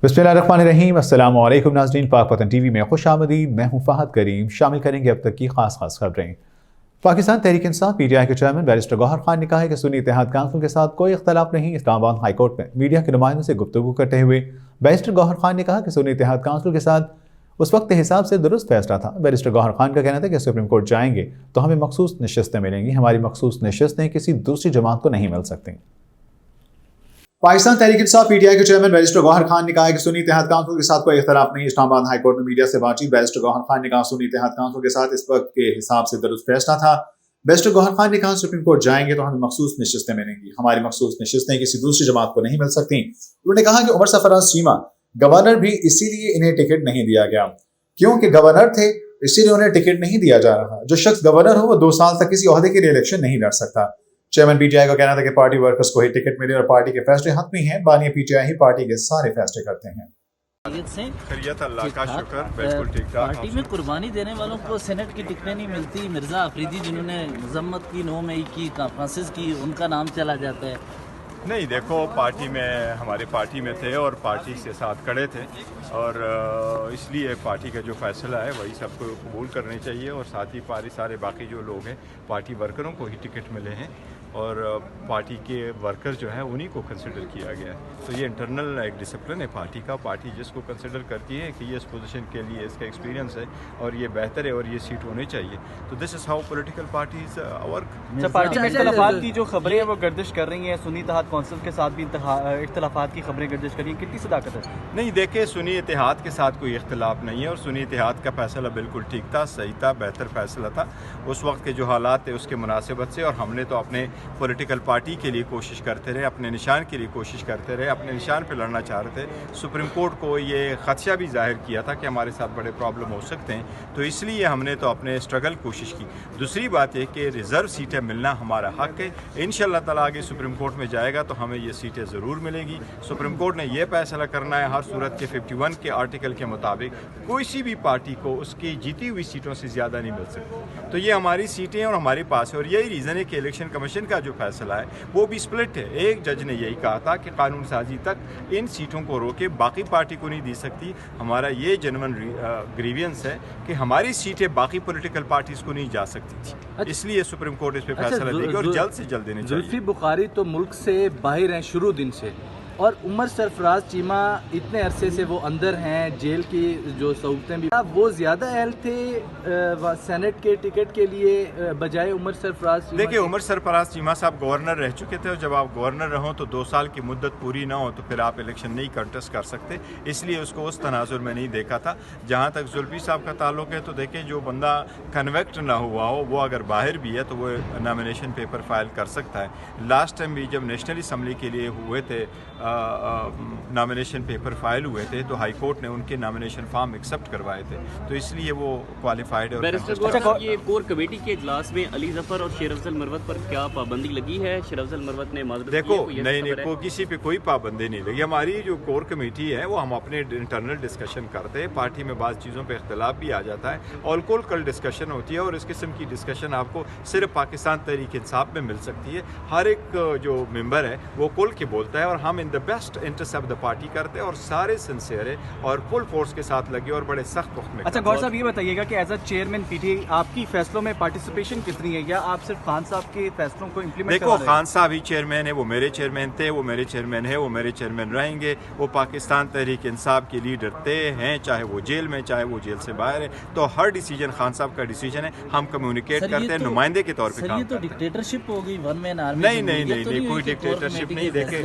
बिस्मिल्लाहिर्रहमानिर्रहीम। अस्सलामु अलैकुम नाज़रीन, पाक पतन टीवी में खुश आमदीद। मैं हूँ फहद करीम। शामिल करेंगे अब तक की खास खबरें। पाकिस्तान तहरीक इंसाफ पीटीआई के चेयरमैन बैरिस्टर गौहर खान ने कहा है कि सुन्नी इत्तेहाद काउंसिल के साथ कोई इख्तलाफ नहीं। इस्लामाबाद हाई कोर्ट में मीडिया के नुमाइंदों से गुफ्तगू करते हुए बैरिस्टर गौहर खान ने कहा कि सुन्नी इत्तेहाद काउंसिल के साथ उस वक्त के हिसाब से दुरुस्त फैसला था। बैरिस्टर गौहर खान का कहना था कि सुप्रीम कोर्ट जाएंगे तो हमें मखसूस नशिस्तें मिलेंगी, हमारी मखसूस नशिस्तें किसी दूसरी जमात को नहीं मिल सकती। पाकिस्तान तहरीक इंसाफ पीटीआई के चेयरमैन बैरिस्टर गौहर खान ने कहा कि सुन्नी इत्तेहाद काउंसिल के साथ कोई इख्तलाफ नहीं। इस्लामाबाद हाई कोर्ट में मीडिया से बातचीत बैरिस्टर गौहर खान ने कहा सुन्नी इत्तेहाद काउंसिल के साथ इस वक्त के हिसाब से दुरुस्त फैसला था। बैरिस्टर गौहर खान ने कहा सुप्रीम कोर्ट जाएंगे तो हमें मखसूस नशिस्तें मिलेंगी, हमारी मखसूस नशिस्तें किसी दूसरी जमात को नहीं मिल सकती। उन्होंने कहा कि उमर सरफराज चीमा गवर्नर भी इसीलिए इन्हें टिकट नहीं दिया गया, क्योंकि गवर्नर थे इसीलिए उन्हें टिकट नहीं दिया जा रहा। जो शख्स गवर्नर हो वो 2 साल तक किसी ओहदे के लिए इलेक्शन नहीं लड़ सकता। चेयरमैन पीटीआई का कहना था कि पार्टी वर्कर्स को ही टिकट मिले और पार्टी के फैसले हतमी हैं। बानी पीटीआई ही पार्टी के सारे फैसले करते हैं। खैरियत अल्लाह का शुक्र, बिल्कुल ठीक ठाक। पार्टी में कुर्बानी देने वालों को सेनेट की टिकटें नहीं मिलती। मिर्जा अफरीदी जिन्होंने मजम्मत की 9 मई की कॉन्फ्रेंसेस की, उनका नाम चला जाता है। नहीं, देखो पार्टी में हमारे पार्टी में थे और पार्टी से साथ खड़े थे और इसलिए पार्टी का जो फैसला है वही सबको कबूल करने चाहिए और साथ ही सारे बाकी जो लोग हैं पार्टी वर्करों को ही टिकट मिले हैं और पार्टी के वर्कर जो हैं उन्हीं को कंसिडर किया गया है। तो ये इंटरनल एक डिसिप्लिन है पार्टी का। पार्टी जिसको कंसिडर करती है कि ये इस पोजीशन के लिए इसका एक्सपीरियंस है और ये बेहतर है और ये सीट होनी चाहिए, तो this is how political parties work. Party में इख्तलाफात की जो खबरें हैं वो गर्दिश कर रही हैं, सुन्नी इत्तेहाद काउंसिल के साथ भी इख्तलाफात की खबरें गर्दिश कर रही हैं, कितनी सदाकत है? नहीं, देखिए सुन्नी इत्तेहाद के साथ कोई इख्तलाफ नहीं है और सुन्नी इत्तेहाद का फैसला बिल्कुल ठीक था, सही था, बेहतर फैसला था उस वक्त के जो हालात थे उसके मुनासिबत से। और हमने तो अपने पॉलिटिकल पार्टी के लिए कोशिश करते रहे, अपने निशान के लिए कोशिश करते रहे, अपने निशान पे लड़ना चाह रहे थे। सुप्रीम कोर्ट को ये खदशा भी जाहिर किया था कि हमारे साथ बड़े प्रॉब्लम हो सकते हैं, तो इसलिए हमने तो अपने स्ट्रगल कोशिश की। दूसरी बात यह कि रिज़र्व सीटें मिलना हमारा हक़ है। इंशाअल्लाह ताला आगे सुप्रीम कोर्ट में जाएगा तो हमें ये सीटें ज़रूर मिलेगी। सुप्रीम कोर्ट ने यह फैसला करना है हर सूरत के 51 के आर्टिकल के मुताबिक किसी भी पार्टी को उसकी जीती हुई सीटों से ज़्यादा नहीं मिल सकती। तो ये हमारी सीटें और हमारे पास है और यही रीज़न है कि इलेक्शन कमीशन का जो फैसला है वो भी स्प्लिट है। एक जज ने यही कहा था कि कानून साजी तक इन सीटों को रोके, बाकी पार्टी को नहीं दी सकती। हमारा ये जेन्युइन ग्रीवियंस है कि हमारी सीटें बाकी पॉलिटिकल पार्टीज को नहीं जा सकती थी, इसलिए सुप्रीम कोर्ट इस पर फैसला देगी और जल्द से जल्द देने चाहिए। जुल्फी बुखारी तो मुल्क से बाहर हैं शुरू दिन से, और उमर सरफराज चीमा इतने अरसे से वो अंदर हैं, जेल की जो सहूलतें भी, वो ज़्यादा अहल थे सेनेट के टिकट के लिए बजाय उमर सरफराज चीमा? देखिए, उमर सरफराज चीमा साहब गवर्नर रह चुके थे और जब आप गवर्नर रहो तो 2 साल की मुद्दत पूरी ना हो तो फिर आप इलेक्शन नहीं कंटेस्ट कर सकते, इसलिए उसको उस तनाजुर में नहीं देखा था। जहाँ तक जुल्फी साहब का ताल्लुक है तो देखिए, जो बंदा कन्वेक्ट ना हुआ हो वो अगर बाहर भी है तो वो नॉमिनेशन पेपर फाइल कर सकता है। लास्ट टाइम भी जब नेशनल असम्बली के लिए हुए थे नॉमिनेशन पेपर फाइल हुए थे तो हाई कोर्ट ने उनके नॉमिनेशन फॉर्म एक्सेप्ट करवाए थे, तो इसलिए वो क्वालिफाइड है। ये कोर कमेटी के इजलास में अली जफर और शेर अफजल मरवत पर क्या पाबंदी लगी है? शेर अफजल मरवत ने माजरत देखो नहीं, किसी पे कोई पाबंदी नहीं लगी। हमारी जो कोर कमेटी है वो हम अपने इंटरनल डिस्कशन करते हैं। पार्टी में बाज़ चीज़ों पे इख्तलाफ भी आ जाता है और कल डिस्कशन होती है और इस किस्म की डिस्कशन आपको सिर्फ पाकिस्तान तहरीक इंसाफ में मिल सकती है। हर एक जो मेंबर है वो खुल के बोलता है और हम in the best interest of the party करते हैं और सारे सिंसियर है और फुल फोर्स के साथ लगे और बड़े सख्त वक्त में। अच्छा गौर साहब, ये बताइएगा कि एज अ चेयरमैन पीटीआई आपकी फैसलों में पार्टिसिपेशन कितनी है, या आप सिर्फ खान साहब के फैसलों को इम्प्लीमेंट? देखो, खान साहब ही चेयरमैन है, वो मेरे चेयरमैन थे, वो मेरे चेयरमैन है, वो मेरे चेयरमैन रहेंगे। वो पाकिस्तान तहरीक इंसाफ के लीडर थे हैं, चाहे वो जेल में चाहे वो जेल से बाहर है, तो हर डिसीजन खान साहब का डिसीजन है। हम कम्युनिकेट करते हैं, नुमाइंदे के तौर पर काम करते हैं। डिक्टेटरशिप हो गई, वन मैन आर्मी? नहीं, कोई डिक्टेटरशिप नहीं। देखे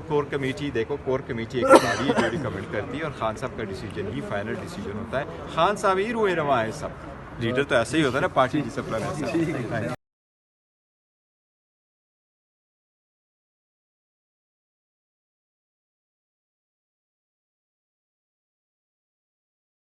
कोर कमेटी, देखो कोर कमेटी एक हमारी जो रिकमेंड करती है और खान साहब का डिसीजन ही फाइनल डिसीजन होता है। खान साहब ही रोए रवा है, सब लीडर तो ऐसे ही होता है ना, पार्टी डिसिप्लिन ऐसा।